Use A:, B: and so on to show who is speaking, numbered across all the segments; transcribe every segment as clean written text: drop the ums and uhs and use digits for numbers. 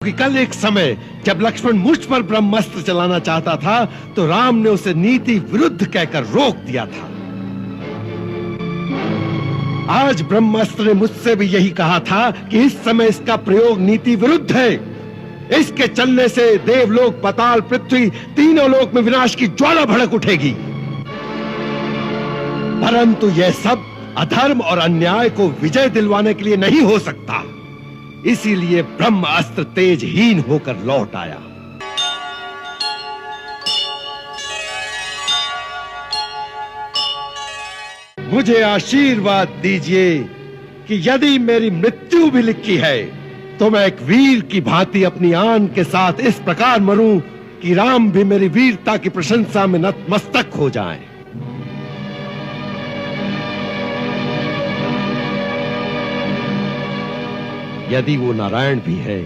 A: क्योंकि कल एक समय जब लक्ष्मण मुझ पर ब्रह्मास्त्र चलाना चाहता था तो राम ने उसे नीति विरुद्ध कहकर रोक दिया था। आज ब्रह्मास्त्र ने मुझसे भी यही कहा था कि इस समय इसका प्रयोग नीति विरुद्ध है। इसके चलने से देवलोक, पाताल, पृथ्वी तीनों लोक में विनाश की ज्वाला भड़क उठेगी। परंतु यह सब अधर्म और अन्याय को विजय दिलवाने के लिए नहीं हो सकता। इसीलिए ब्रह्मास्त्र तेजहीन होकर लौट आया। मुझे आशीर्वाद दीजिए कि यदि मेरी मृत्यु भी लिखी है तो मैं एक वीर की भांति अपनी आन के साथ इस प्रकार मरूं कि राम भी मेरी वीरता की प्रशंसा में नतमस्तक हो जाएं। यदि वो नारायण भी है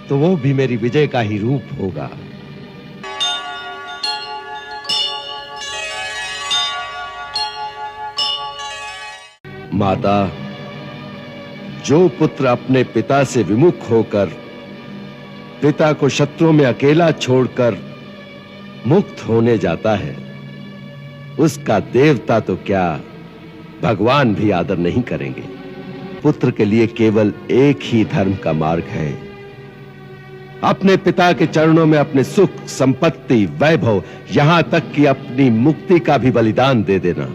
A: तो वो भी मेरी विजय का ही रूप होगा। माता, जो पुत्र अपने पिता से विमुख होकर पिता को शत्रुओं में अकेला छोड़कर मुक्त होने जाता है, उसका देवता तो क्या भगवान भी आदर नहीं करेंगे। पुत्र के लिए केवल एक ही धर्म का मार्ग है, अपने पिता के चरणों में अपने सुख, संपत्ति, वैभव, यहां तक कि अपनी मुक्ति का भी बलिदान दे देना।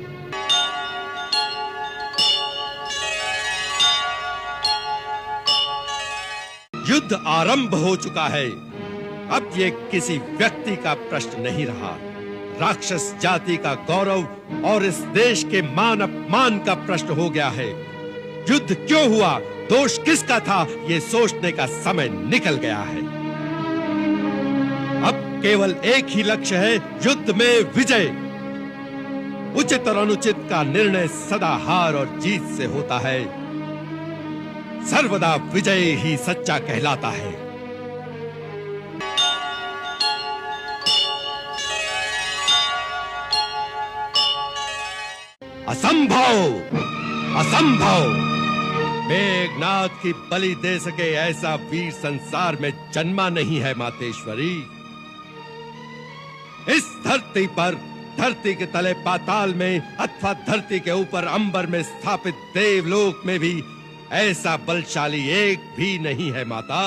A: युद्ध आरंभ हो चुका है। अब ये किसी व्यक्ति का प्रश्न नहीं रहा, राक्षस जाति का गौरव और इस देश के मान अपमान का प्रश्न हो गया है। युद्ध क्यों हुआ, दोष किसका था, ये सोचने का समय निकल गया है। अब केवल एक ही लक्ष्य है, युद्ध में विजय। उचित और अनुचित का निर्णय सदा हार और जीत से होता है। सर्वदा विजय ही सच्चा कहलाता है। असंभव, असंभव। मेघनाद की बलि दे सके ऐसा वीर संसार में जन्मा नहीं है मातेश्वरी। इस धरती पर, धरती के तले पाताल में अथवा धरती के ऊपर अंबर में स्थापित देवलोक में भी ऐसा बलशाली एक भी नहीं है माता।